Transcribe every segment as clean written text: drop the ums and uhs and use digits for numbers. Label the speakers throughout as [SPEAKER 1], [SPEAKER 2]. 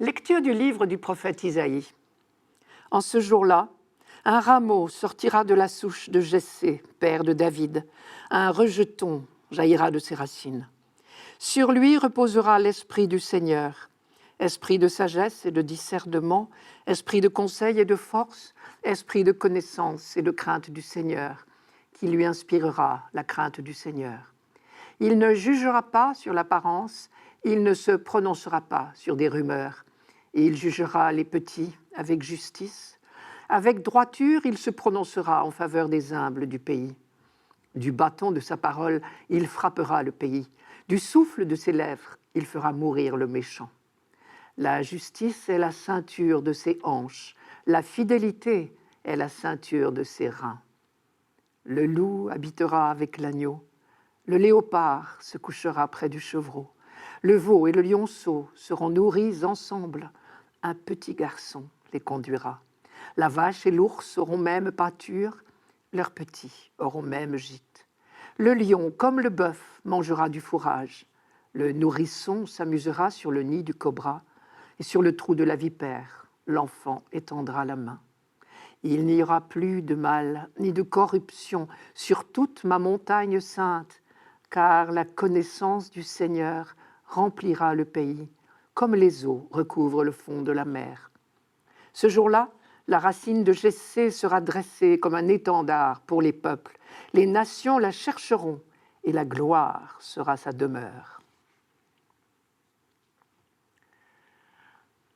[SPEAKER 1] Lecture du livre du prophète Isaïe. En ce jour-là, un rameau sortira de la souche de Jessé, père de David. Un rejeton jaillira de ses racines. Sur lui reposera l'esprit du Seigneur, esprit de sagesse et de discernement, esprit de conseil et de force, esprit de connaissance et de crainte du Seigneur, qui lui inspirera la crainte du Seigneur. Il ne jugera pas sur l'apparence, il ne se prononcera pas sur des rumeurs. Il jugera les petits avec justice. Avec droiture, il se prononcera en faveur des humbles du pays. Du bâton de sa parole, il frappera le pays. Du souffle de ses lèvres, il fera mourir le méchant. La justice est la ceinture de ses hanches. La fidélité est la ceinture de ses reins. Le loup habitera avec l'agneau. Le léopard se couchera près du chevreau. Le veau et le lionceau seront nourris ensemble. Un petit garçon les conduira. La vache et l'ours auront même pâture. Leurs petits auront même gîte. Le lion, comme le bœuf, mangera du fourrage. Le nourrisson s'amusera sur le nid du cobra et sur le trou de la vipère. L'enfant étendra la main. Il n'y aura plus de mal ni de corruption sur toute ma montagne sainte, car la connaissance du Seigneur remplira le pays, comme les eaux recouvrent le fond de la mer. Ce jour-là, la racine de Jessé sera dressée comme un étendard pour les peuples. Les nations la chercheront et la gloire sera sa demeure.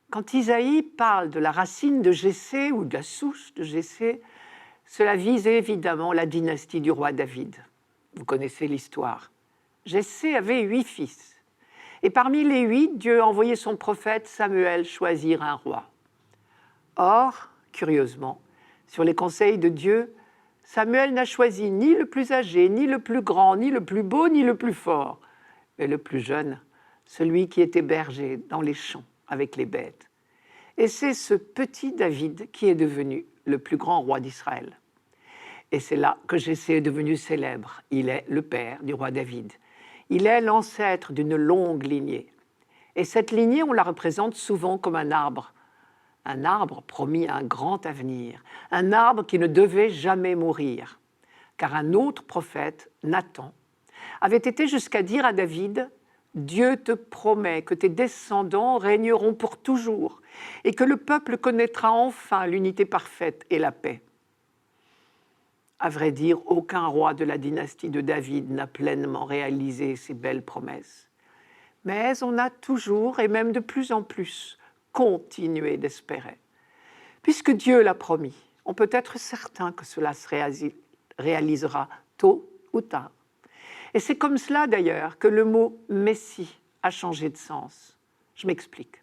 [SPEAKER 1] Quand Isaïe parle de la racine de Jessé ou de la souche de Jessé, cela vise évidemment la dynastie du roi David. Vous connaissez l'histoire. Jessé avait 8 fils. Et parmi les 8, Dieu a envoyé son prophète Samuel choisir un roi. Or, curieusement, sur les conseils de Dieu, Samuel n'a choisi ni le plus âgé, ni le plus grand, ni le plus beau, ni le plus fort, mais le plus jeune, celui qui était berger dans les champs avec les bêtes. Et c'est ce petit David qui est devenu le plus grand roi d'Israël. Et c'est là que Jessé est devenu célèbre. Il est le père du roi David. Il est l'ancêtre d'une longue lignée. Et cette lignée, on la représente souvent comme un arbre promis un grand avenir, un arbre qui ne devait jamais mourir. Car un autre prophète, Nathan, avait été jusqu'à dire à David « Dieu te promet que tes descendants régneront pour toujours et que le peuple connaîtra enfin l'unité parfaite et la paix. » À vrai dire, aucun roi de la dynastie de David n'a pleinement réalisé ces belles promesses. Mais on a toujours, et même de plus en plus, continué d'espérer. Puisque Dieu l'a promis, on peut être certain que cela se réalisera tôt ou tard. Et c'est comme cela d'ailleurs que le mot « Messie » a changé de sens. Je m'explique.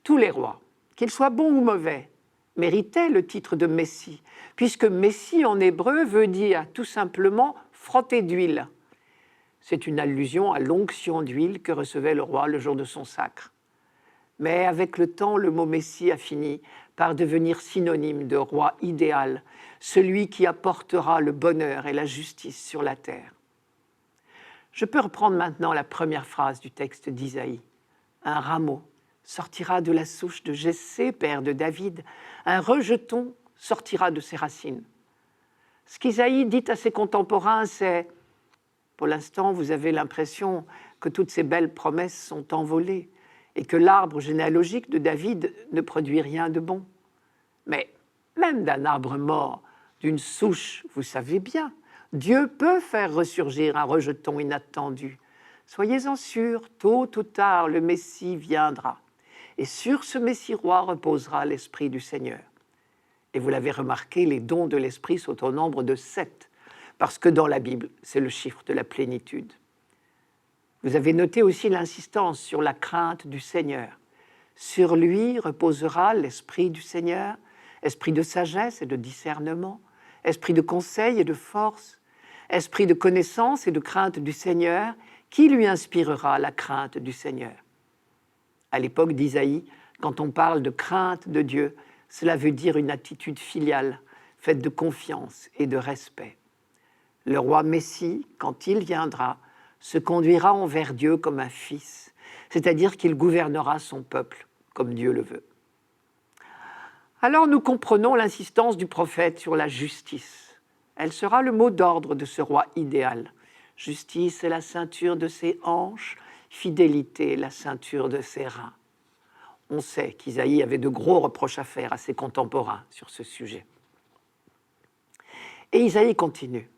[SPEAKER 1] Tous les rois, qu'ils soient bons ou mauvais, méritait le titre de Messie, puisque Messie en hébreu veut dire tout simplement frotter d'huile. C'est une allusion à l'onction d'huile que recevait le roi le jour de son sacre. Mais avec le temps, le mot Messie a fini par devenir synonyme de roi idéal, celui qui apportera le bonheur et la justice sur la terre. Je peux reprendre maintenant la première phrase du texte d'Isaïe. Un rameau sortira de la souche de Jessé, père de David. Un rejeton sortira de ses racines. Ce qu'Isaïe dit à ses contemporains, c'est « Pour l'instant, vous avez l'impression que toutes ces belles promesses sont envolées et que l'arbre généalogique de David ne produit rien de bon. Mais même d'un arbre mort, d'une souche, vous savez bien, Dieu peut faire ressurgir un rejeton inattendu. Soyez-en sûrs, tôt ou tard, le Messie viendra. Et sur ce Messie-roi reposera l'Esprit du Seigneur. » Et vous l'avez remarqué, les dons de l'Esprit sont au nombre de 7, parce que dans la Bible, c'est le chiffre de la plénitude. Vous avez noté aussi l'insistance sur la crainte du Seigneur. Sur lui reposera l'Esprit du Seigneur, esprit de sagesse et de discernement, esprit de conseil et de force, esprit de connaissance et de crainte du Seigneur, qui lui inspirera la crainte du Seigneur. À l'époque d'Isaïe, quand on parle de crainte de Dieu, cela veut dire une attitude filiale, faite de confiance et de respect. Le roi Messie, quand il viendra, se conduira envers Dieu comme un fils, c'est-à-dire qu'il gouvernera son peuple comme Dieu le veut. Alors nous comprenons l'insistance du prophète sur la justice. Elle sera le mot d'ordre de ce roi idéal. Justice est la ceinture de ses hanches, fidélité la ceinture de ses reins. On sait qu'Isaïe avait de gros reproches à faire à ses contemporains sur ce sujet. Et Isaïe continue.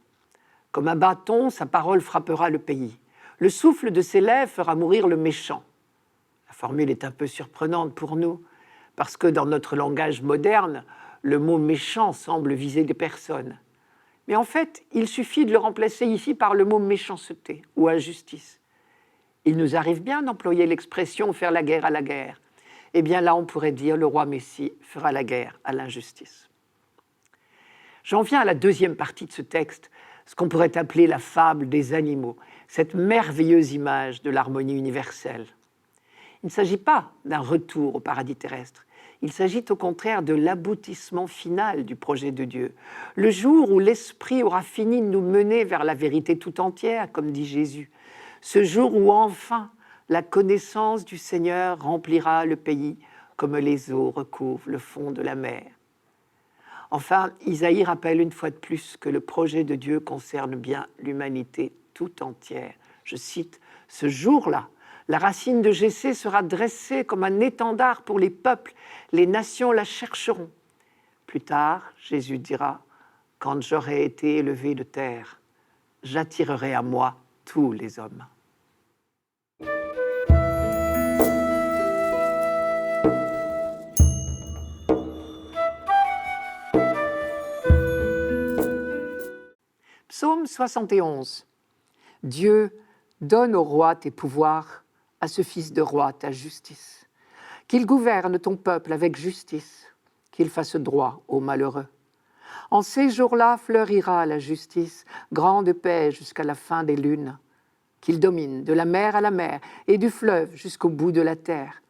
[SPEAKER 1] Comme un bâton, sa parole frappera le pays. Le souffle de ses lèvres fera mourir le méchant. La formule est un peu surprenante pour nous, parce que dans notre langage moderne, le mot méchant semble viser des personnes. Mais en fait, il suffit de le remplacer ici par le mot méchanceté ou injustice. Il nous arrive bien d'employer l'expression « faire la guerre à la guerre ». Eh bien là, on pourrait dire « le roi Messie fera la guerre à l'injustice ». J'en viens à la deuxième partie de ce texte, ce qu'on pourrait appeler la fable des animaux, cette merveilleuse image de l'harmonie universelle. Il ne s'agit pas d'un retour au paradis terrestre, il s'agit au contraire de l'aboutissement final du projet de Dieu, le jour où l'Esprit aura fini de nous mener vers la vérité tout entière, comme dit Jésus, ce jour où enfin la connaissance du Seigneur remplira le pays comme les eaux recouvrent le fond de la mer. Enfin, Isaïe rappelle une fois de plus que le projet de Dieu concerne bien l'humanité tout entière. Je cite, « Ce jour-là, la racine de Jessé sera dressée comme un étendard pour les peuples, les nations la chercheront. » Plus tard, Jésus dira, « Quand j'aurai été élevé de terre, j'attirerai à moi tous les hommes. » Psaume 71. Dieu, donne au roi tes pouvoirs, à ce fils de roi ta justice. Qu'il gouverne ton peuple avec justice, qu'il fasse droit aux malheureux. En ces jours-là fleurira la justice, grande paix jusqu'à la fin des lunes. Qu'il domine de la mer à la mer et du fleuve jusqu'au bout de la terre.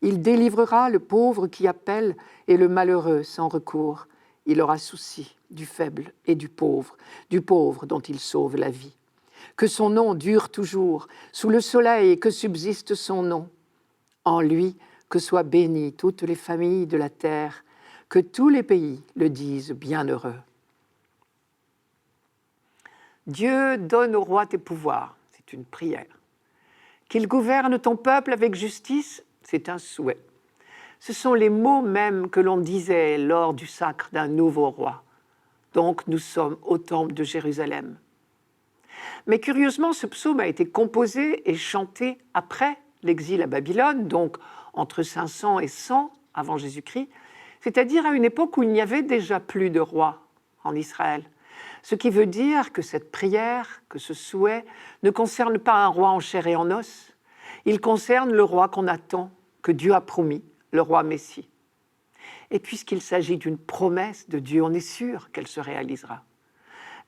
[SPEAKER 1] Il délivrera le pauvre qui appelle et le malheureux sans recours. Il aura souci du faible et du pauvre dont il sauve la vie. Que son nom dure toujours, sous le soleil que subsiste son nom. En lui, que soient bénies toutes les familles de la terre, que tous les pays le disent bienheureux. Dieu donne au roi tes pouvoirs, c'est une prière. Qu'il gouverne ton peuple avec justice, c'est un souhait. Ce sont les mots mêmes que l'on disait lors du sacre d'un nouveau roi. Donc nous sommes au temple de Jérusalem. Mais curieusement, ce psaume a été composé et chanté après l'exil à Babylone, donc entre 500 et 100 avant Jésus-Christ, c'est-à-dire à une époque où il n'y avait déjà plus de roi en Israël. Ce qui veut dire que cette prière, que ce souhait, ne concerne pas un roi en chair et en os, il concerne le roi qu'on attend, que Dieu a promis, le roi Messie. Et puisqu'il s'agit d'une promesse de Dieu, on est sûr qu'elle se réalisera.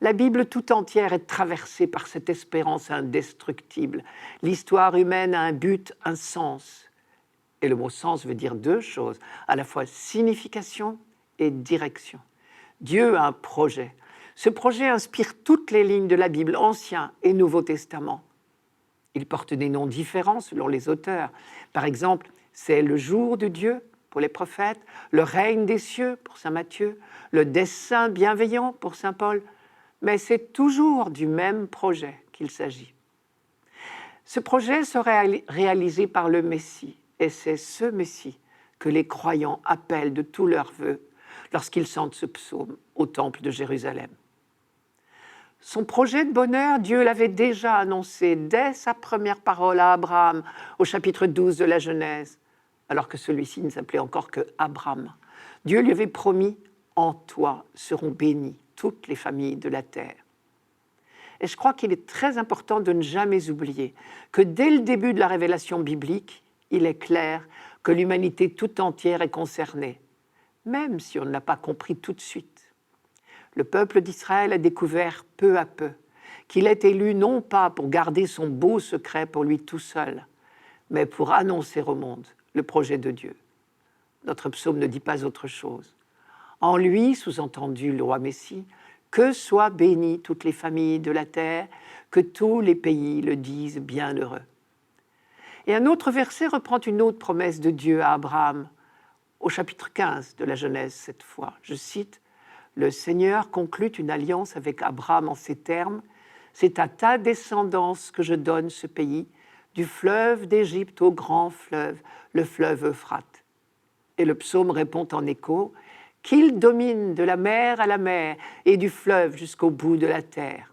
[SPEAKER 1] La Bible tout entière est traversée par cette espérance indestructible. L'histoire humaine a un but, un sens. Et le mot sens veut dire deux choses, à la fois signification et direction. Dieu a un projet. Ce projet inspire toutes les lignes de la Bible, Ancien et Nouveau Testament. Il porte des noms différents selon les auteurs. Par exemple, c'est le jour de Dieu pour les prophètes, le règne des cieux pour saint Matthieu, le dessein bienveillant pour saint Paul, mais c'est toujours du même projet qu'il s'agit. Ce projet sera réalisé par le Messie, et c'est ce Messie que les croyants appellent de tous leurs vœux lorsqu'ils sentent ce psaume au temple de Jérusalem. Son projet de bonheur, Dieu l'avait déjà annoncé dès sa première parole à Abraham, au chapitre 12 de la Genèse, alors que celui-ci ne s'appelait encore que Abram. Dieu lui avait promis « En toi seront bénies toutes les familles de la terre ». Et je crois qu'il est très important de ne jamais oublier que dès le début de la révélation biblique, il est clair que l'humanité tout entière est concernée, même si on ne l'a pas compris tout de suite. Le peuple d'Israël a découvert peu à peu qu'il est élu non pas pour garder son beau secret pour lui tout seul, mais pour annoncer au monde le projet de Dieu. Notre psaume ne dit pas autre chose. En lui, sous-entendu le roi Messie, que soient bénies toutes les familles de la terre, que tous les pays le disent bienheureux. Et un autre verset reprend une autre promesse de Dieu à Abraham, au chapitre 15 de la Genèse cette fois. Je cite, « Le Seigneur conclut une alliance avec Abraham en ces termes, « C'est à ta descendance que je donne ce pays, du fleuve d'Égypte au grand fleuve, le fleuve Euphrate. » Et le psaume répond en écho, « Qu'il domine de la mer à la mer et du fleuve jusqu'au bout de la terre. »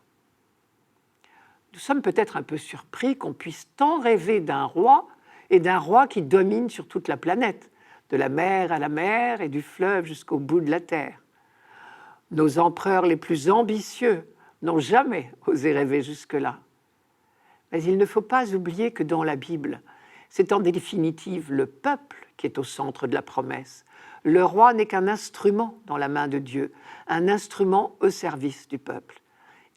[SPEAKER 1] Nous sommes peut-être un peu surpris qu'on puisse tant rêver d'un roi et d'un roi qui domine sur toute la planète, de la mer à la mer et du fleuve jusqu'au bout de la terre. Nos empereurs les plus ambitieux n'ont jamais osé rêver jusque-là. Mais il ne faut pas oublier que dans la Bible, c'est en définitive le peuple qui est au centre de la promesse. Le roi n'est qu'un instrument dans la main de Dieu, un instrument au service du peuple.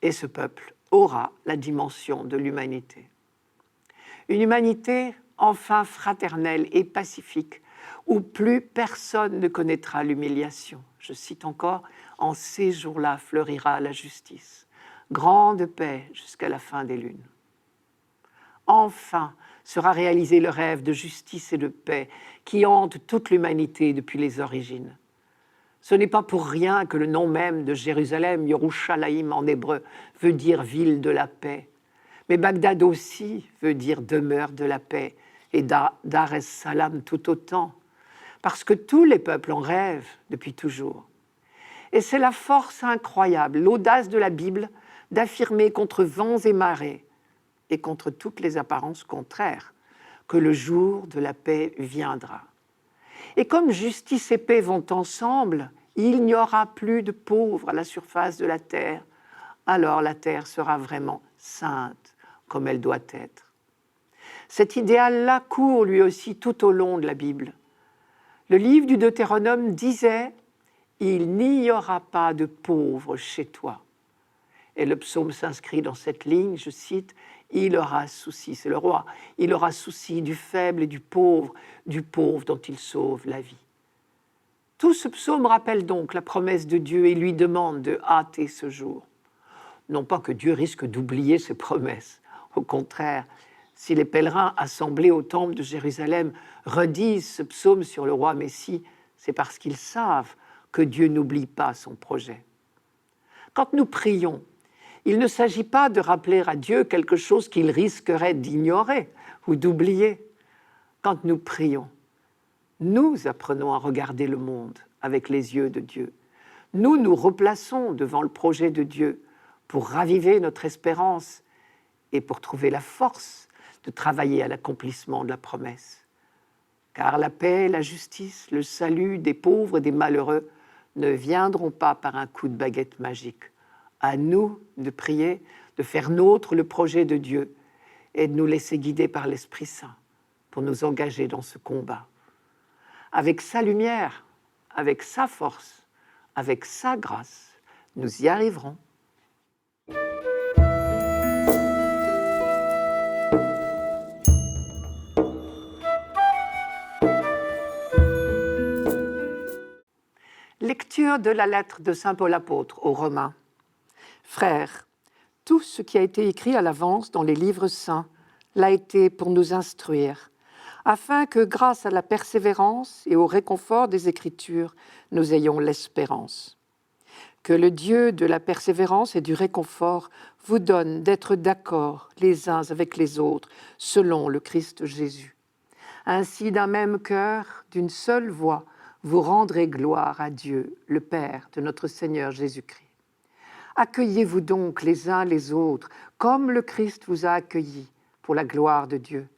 [SPEAKER 1] Et ce peuple aura la dimension de l'humanité. Une humanité enfin fraternelle et pacifique, où plus personne ne connaîtra l'humiliation. Je cite encore, « En ces jours-là fleurira la justice, grande paix jusqu'à la fin des lunes. » Enfin sera réalisé le rêve de justice et de paix qui hante toute l'humanité depuis les origines. Ce n'est pas pour rien que le nom même de Jérusalem, Yerushalayim en hébreu, veut dire ville de la paix. Mais Bagdad aussi veut dire demeure de la paix, et Dar es Salaam tout autant, parce que tous les peuples en rêvent depuis toujours. Et c'est la force incroyable, l'audace de la Bible d'affirmer contre vents et marées, et contre toutes les apparences contraires, que le jour de la paix viendra. Et comme justice et paix vont ensemble, il n'y aura plus de pauvres à la surface de la terre. Alors la terre sera vraiment sainte, comme elle doit être. Cet idéal-là court lui aussi tout au long de la Bible. Le livre du Deutéronome disait « Il n'y aura pas de pauvres chez toi ». Et le psaume s'inscrit dans cette ligne, je cite, « Il aura souci », c'est le roi, « il aura souci du faible et du pauvre dont il sauve la vie ». Tout ce psaume rappelle donc la promesse de Dieu et lui demande de hâter ce jour. Non pas que Dieu risque d'oublier ses promesses, au contraire, si les pèlerins assemblés au temple de Jérusalem redisent ce psaume sur le roi Messie, c'est parce qu'ils savent que Dieu n'oublie pas son projet. Quand nous prions, il ne s'agit pas de rappeler à Dieu quelque chose qu'il risquerait d'ignorer ou d'oublier. Quand nous prions, nous apprenons à regarder le monde avec les yeux de Dieu. Nous nous replaçons devant le projet de Dieu pour raviver notre espérance et pour trouver la force de travailler à l'accomplissement de la promesse. Car la paix, la justice, le salut des pauvres et des malheureux ne viendront pas par un coup de baguette magique. À nous de prier, de faire nôtre le projet de Dieu et de nous laisser guider par l'Esprit Saint pour nous engager dans ce combat. Avec sa lumière, avec sa force, avec sa grâce, nous y arriverons. Lecture de la lettre de saint Paul apôtre aux Romains. Frères, tout ce qui a été écrit à l'avance dans les livres saints l'a été pour nous instruire, afin que, grâce à la persévérance et au réconfort des Écritures, nous ayons l'espérance. Que le Dieu de la persévérance et du réconfort vous donne d'être d'accord les uns avec les autres, selon le Christ Jésus. Ainsi, d'un même cœur, d'une seule voix, vous rendrez gloire à Dieu, le Père de notre Seigneur Jésus-Christ. Accueillez-vous donc les uns les autres, comme le Christ vous a accueillis, pour la gloire de Dieu.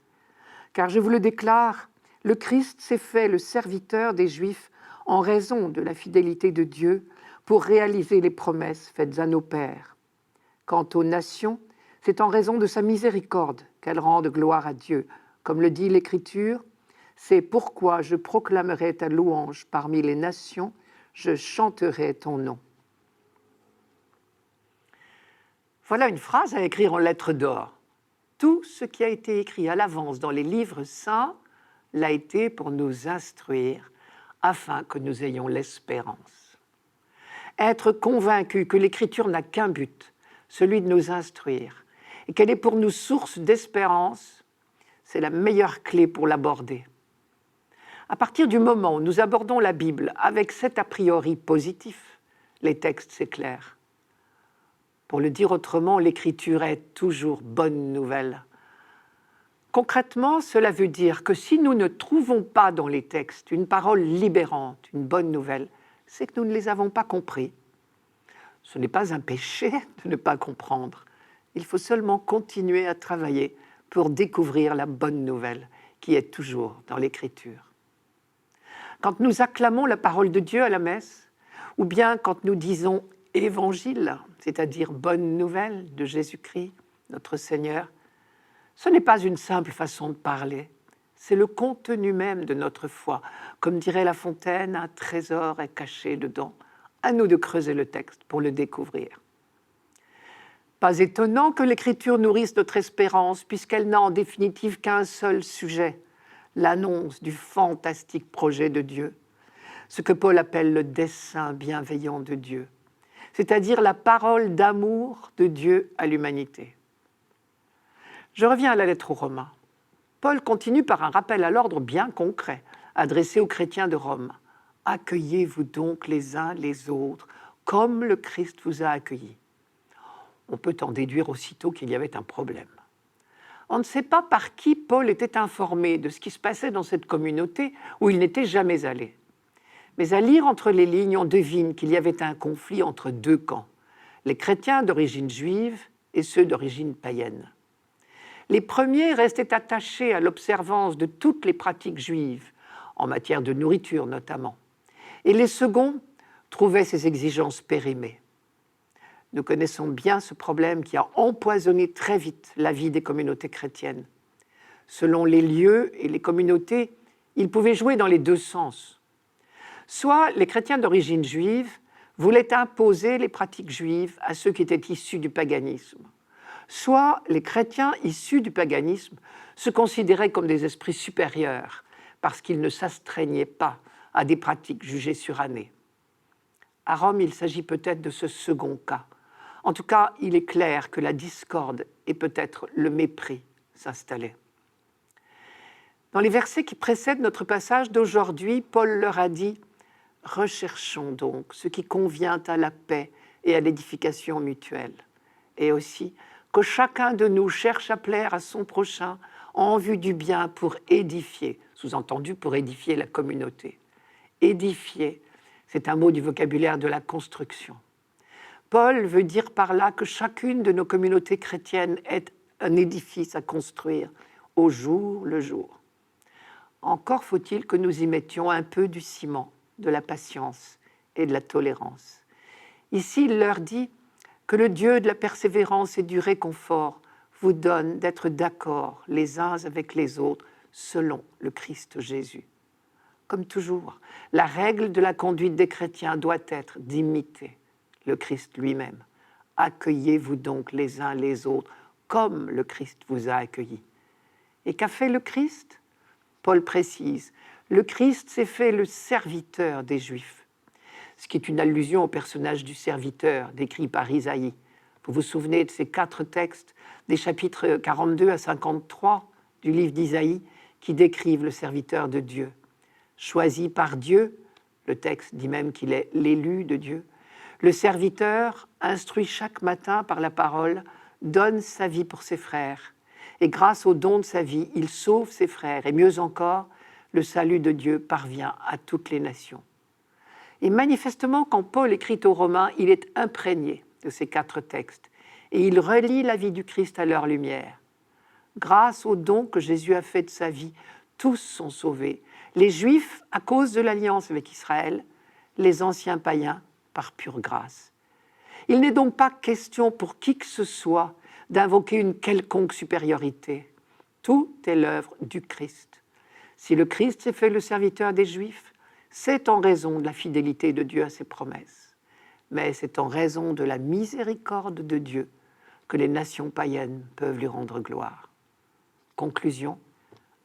[SPEAKER 1] Car je vous le déclare, le Christ s'est fait le serviteur des Juifs en raison de la fidélité de Dieu pour réaliser les promesses faites à nos pères. Quant aux nations, c'est en raison de sa miséricorde qu'elles rendent gloire à Dieu. Comme le dit l'Écriture, c'est pourquoi je proclamerai ta louange parmi les nations, je chanterai ton nom. Voilà une phrase à écrire en lettres d'or. Tout ce qui a été écrit à l'avance dans les livres saints l'a été pour nous instruire, afin que nous ayons l'espérance. Être convaincu que l'Écriture n'a qu'un but, celui de nous instruire, et qu'elle est pour nous source d'espérance, c'est la meilleure clé pour l'aborder. À partir du moment où nous abordons la Bible avec cet a priori positif, les textes s'éclairent. Pour le dire autrement, l'écriture est toujours bonne nouvelle. Concrètement, cela veut dire que si nous ne trouvons pas dans les textes une parole libérante, une bonne nouvelle, c'est que nous ne les avons pas compris. Ce n'est pas un péché de ne pas comprendre. Il faut seulement continuer à travailler pour découvrir la bonne nouvelle qui est toujours dans l'Écriture. Quand nous acclamons la parole de Dieu à la messe, ou bien quand nous disons « évangile », c'est-à-dire « bonne nouvelle » de Jésus-Christ, notre Seigneur, ce n'est pas une simple façon de parler, c'est le contenu même de notre foi. Comme dirait La Fontaine, un trésor est caché dedans. À nous de creuser le texte pour le découvrir. Pas étonnant que l'Écriture nourrisse notre espérance, puisqu'elle n'a en définitive qu'un seul sujet, l'annonce du fantastique projet de Dieu, ce que Paul appelle le dessein bienveillant de Dieu, c'est-à-dire la parole d'amour de Dieu à l'humanité. Je reviens à la lettre aux Romains. Paul continue par un rappel à l'ordre bien concret, adressé aux chrétiens de Rome. « Accueillez-vous donc les uns les autres, comme le Christ vous a accueillis. » On peut en déduire aussitôt qu'il y avait un problème. On ne sait pas par qui Paul était informé de ce qui se passait dans cette communauté où il n'était jamais allé. Mais à lire entre les lignes, on devine qu'il y avait un conflit entre deux camps, les chrétiens d'origine juive et ceux d'origine païenne. Les premiers restaient attachés à l'observance de toutes les pratiques juives, en matière de nourriture notamment, et les seconds trouvaient ces exigences périmées. Nous connaissons bien ce problème qui a empoisonné très vite la vie des communautés chrétiennes. Selon les lieux et les communautés, il pouvait jouer dans les deux sens. Soit les chrétiens d'origine juive voulaient imposer les pratiques juives à ceux qui étaient issus du paganisme, soit les chrétiens issus du paganisme se considéraient comme des esprits supérieurs parce qu'ils ne s'astreignaient pas à des pratiques jugées surannées. À Rome, il s'agit peut-être de ce second cas. En tout cas, il est clair que la discorde et peut-être le mépris s'installaient. Dans les versets qui précèdent notre passage d'aujourd'hui, Paul leur a dit « Recherchons donc ce qui convient à la paix et à l'édification mutuelle. » Et aussi que chacun de nous cherche à plaire à son prochain en vue du bien pour édifier, sous-entendu pour édifier la communauté. Édifier, c'est un mot du vocabulaire de la construction. Paul veut dire par là que chacune de nos communautés chrétiennes est un édifice à construire au jour le jour. Encore faut-il que nous y mettions un peu du ciment, de la patience et de la tolérance. Ici, il leur dit que le Dieu de la persévérance et du réconfort vous donne d'être d'accord les uns avec les autres selon le Christ Jésus. Comme toujours, la règle de la conduite des chrétiens doit être d'imiter le Christ lui-même. Accueillez-vous donc les uns les autres comme le Christ vous a accueillis. Et qu'a fait le Christ ? Paul précise, le Christ s'est fait le serviteur des Juifs, ce qui est une allusion au personnage du serviteur décrit par Isaïe. Vous vous souvenez de ces 4 textes des chapitres 42 à 53 du livre d'Isaïe qui décrivent le serviteur de Dieu. Choisi par Dieu, le texte dit même qu'il est l'élu de Dieu, le serviteur, instruit chaque matin par la parole, donne sa vie pour ses frères. Et grâce au don de sa vie, il sauve ses frères. Et mieux encore, le salut de Dieu parvient à toutes les nations. Et manifestement, quand Paul écrit aux Romains, il est imprégné de ces 4 textes. Et il relie la vie du Christ à leur lumière. Grâce au don que Jésus a fait de sa vie, tous sont sauvés. Les Juifs, à cause de l'alliance avec Israël, les anciens païens, par pure grâce. Il n'est donc pas question pour qui que ce soit d'invoquer une quelconque supériorité. Tout est l'œuvre du Christ. Si le Christ s'est fait le serviteur des Juifs, c'est en raison de la fidélité de Dieu à ses promesses. Mais c'est en raison de la miséricorde de Dieu que les nations païennes peuvent lui rendre gloire. Conclusion,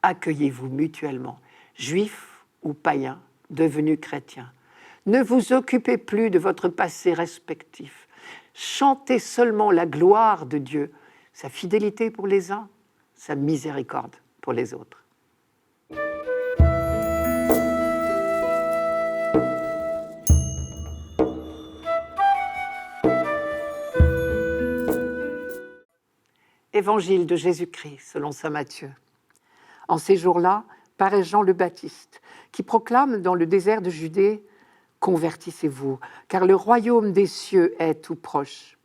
[SPEAKER 1] accueillez-vous mutuellement, juifs ou païens devenus chrétiens. Ne vous occupez plus de votre passé respectif. Chantez seulement la gloire de Dieu, sa fidélité pour les uns, sa miséricorde pour les autres. Évangile de Jésus-Christ selon saint Matthieu. En ces jours-là, paraît Jean le Baptiste, qui proclame dans le désert de Judée « Convertissez-vous, car le royaume des cieux est tout proche ».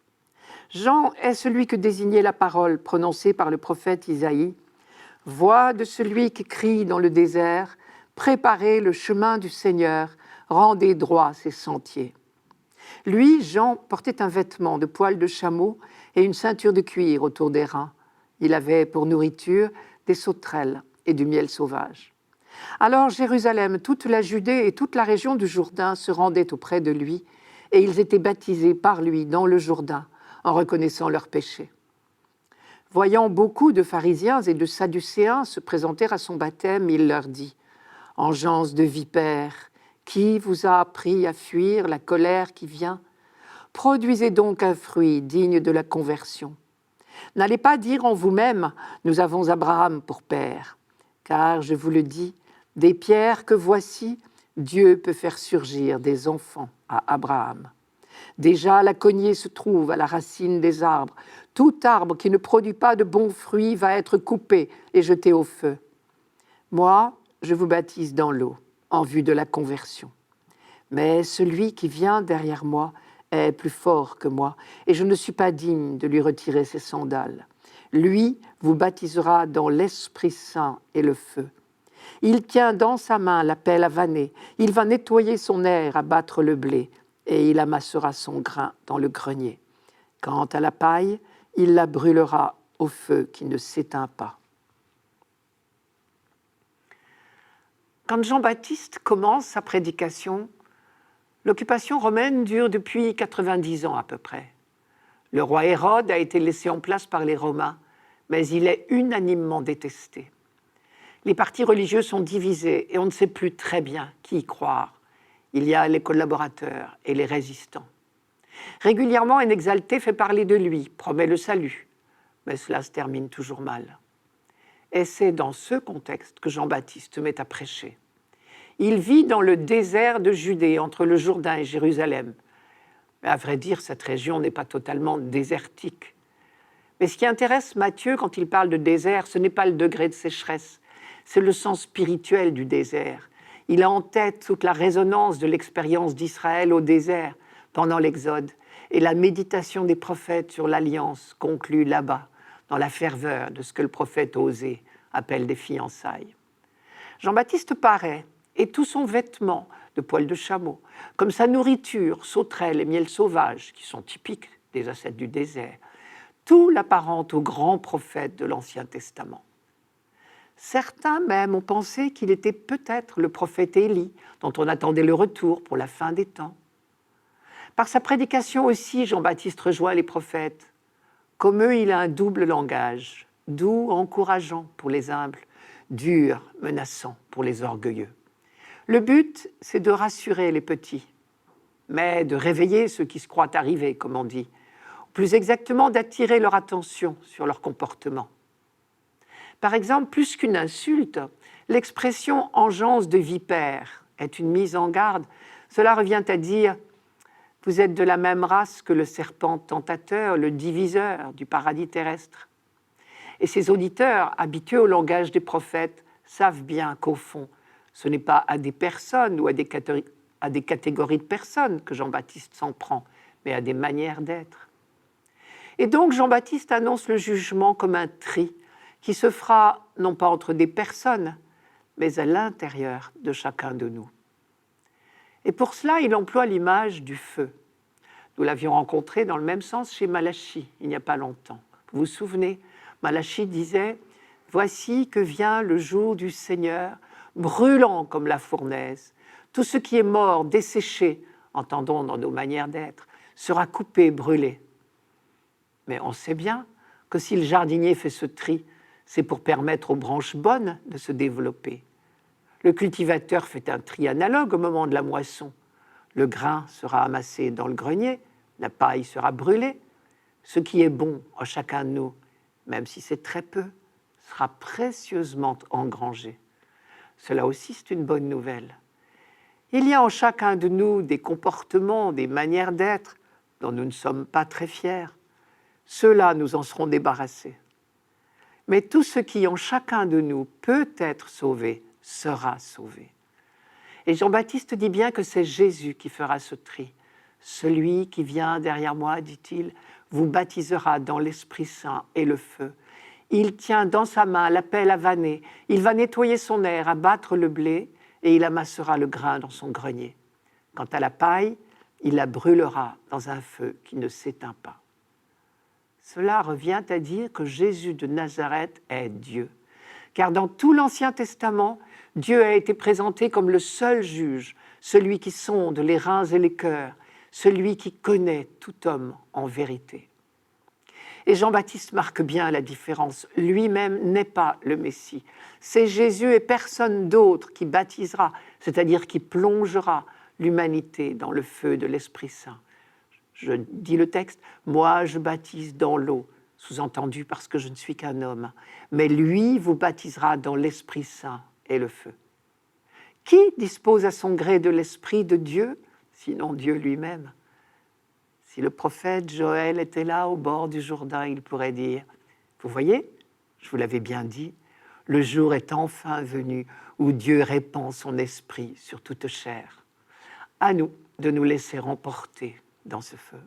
[SPEAKER 1] Jean est celui que désignait la parole prononcée par le prophète Isaïe. « Voix de celui qui crie dans le désert, préparez le chemin du Seigneur, rendez droits ses sentiers. » Lui, Jean, portait un vêtement de poil de chameau et une ceinture de cuir autour des reins. Il avait pour nourriture des sauterelles et du miel sauvage. Alors Jérusalem, toute la Judée et toute la région du Jourdain se rendaient auprès de lui, et ils étaient baptisés par lui dans le Jourdain, en reconnaissant leurs péchés. Voyant beaucoup de pharisiens et de sadducéens se présenter à son baptême, il leur dit « Engeance de vipères, qui vous a appris à fuir la colère qui vient ? Produisez donc un fruit digne de la conversion. N'allez pas dire en vous-même, nous avons Abraham pour père, car je vous le dis, des pierres que voici, Dieu peut faire surgir des enfants à Abraham. Déjà la cognée se trouve à la racine des arbres. Tout arbre qui ne produit pas de bons fruits va être coupé et jeté au feu. Moi, je vous baptise dans l'eau, en vue de la conversion. Mais celui qui vient derrière moi est plus fort que moi, et je ne suis pas digne de lui retirer ses sandales. Lui vous baptisera dans l'Esprit Saint et le feu. Il tient dans sa main la pelle à vanner, il va nettoyer son aire à battre le blé, et il amassera son grain dans le grenier. Quant à la paille, il la brûlera au feu qui ne s'éteint pas. Quand Jean-Baptiste commence sa prédication, l'occupation romaine dure depuis 90 ans à peu près. Le roi Hérode a été laissé en place par les Romains, mais il est unanimement détesté. Les partis religieux sont divisés et on ne sait plus très bien qui y croire. Il y a les collaborateurs et les résistants. Régulièrement, un exalté fait parler de lui, promet le salut, mais cela se termine toujours mal. Et c'est dans ce contexte que Jean-Baptiste se met à prêcher. Il vit dans le désert de Judée, entre le Jourdain et Jérusalem. Mais à vrai dire, cette région n'est pas totalement désertique. Mais ce qui intéresse Matthieu quand il parle de désert, ce n'est pas le degré de sécheresse, c'est le sens spirituel du désert. Il a en tête toute la résonance de l'expérience d'Israël au désert pendant l'Exode et la méditation des prophètes sur l'alliance conclue là-bas, dans la ferveur de ce que le prophète Osée appelle des fiançailles. Jean-Baptiste paraît, et tout son vêtement de poil de chameau, comme sa nourriture, sauterelles et miel sauvage, qui sont typiques des ascètes du désert, tout l'apparente au grand prophète de l'Ancien Testament. Certains même ont pensé qu'il était peut-être le prophète Élie, dont on attendait le retour pour la fin des temps. Par sa prédication aussi, Jean-Baptiste rejoint les prophètes. Comme eux, il a un double langage, doux, encourageant pour les humbles, dur, menaçant pour les orgueilleux. Le but, c'est de rassurer les petits, mais de réveiller ceux qui se croient arrivés, comme on dit, ou plus exactement d'attirer leur attention sur leur comportement. Par exemple, plus qu'une insulte, l'expression « engeance de vipère » est une mise en garde. Cela revient à dire « vous êtes de la même race que le serpent tentateur, le diviseur du paradis terrestre ». Et ces auditeurs, habitués au langage des prophètes, savent bien qu'au fond, ce n'est pas à des personnes ou à des catégories de personnes que Jean-Baptiste s'en prend, mais à des manières d'être. Et donc Jean-Baptiste annonce le jugement comme un tri qui se fera non pas entre des personnes, mais à l'intérieur de chacun de nous. Et pour cela, il emploie l'image du feu. Nous l'avions rencontré dans le même sens chez Malachie, il n'y a pas longtemps. Vous vous souvenez, Malachie disait « Voici que vient le jour du Seigneur, brûlant comme la fournaise. Tout ce qui est mort, desséché, entendons dans nos manières d'être, sera coupé, brûlé. » Mais on sait bien que si le jardinier fait ce tri, c'est pour permettre aux branches bonnes de se développer. Le cultivateur fait un tri analogue au moment de la moisson. Le grain sera amassé dans le grenier, la paille sera brûlée. Ce qui est bon en chacun de nous, même si c'est très peu, sera précieusement engrangé. Cela aussi, c'est une bonne nouvelle. Il y a en chacun de nous des comportements, des manières d'être dont nous ne sommes pas très fiers. Ceux-là, nous en serons débarrassés. Mais tout ce qui en chacun de nous peut être sauvé sera sauvé. Et Jean-Baptiste dit bien que c'est Jésus qui fera ce tri. Celui qui vient derrière moi, dit-il, vous baptisera dans l'Esprit Saint et le feu. Il tient dans sa main la pelle à vanner. Il va nettoyer son aire, abattre le blé, et il amassera le grain dans son grenier. Quant à la paille, il la brûlera dans un feu qui ne s'éteint pas. Cela revient à dire que Jésus de Nazareth est Dieu. Car dans tout l'Ancien Testament, Dieu a été présenté comme le seul juge, celui qui sonde les reins et les cœurs, celui qui connaît tout homme en vérité. Et Jean-Baptiste marque bien la différence. Lui-même n'est pas le Messie. C'est Jésus et personne d'autre qui baptisera, c'est-à-dire qui plongera l'humanité dans le feu de l'Esprit Saint. Je dis le texte, « Moi, je baptise dans l'eau », sous-entendu parce que je ne suis qu'un homme. Mais lui vous baptisera dans l'Esprit Saint et le feu. Qui dispose à son gré de l'Esprit de Dieu, sinon Dieu lui-même ? Si le prophète Joël était là au bord du Jourdain, il pourrait dire « Vous voyez, je vous l'avais bien dit, le jour est enfin venu où Dieu répand son esprit sur toute chair. À nous de nous laisser emporter dans ce feu. »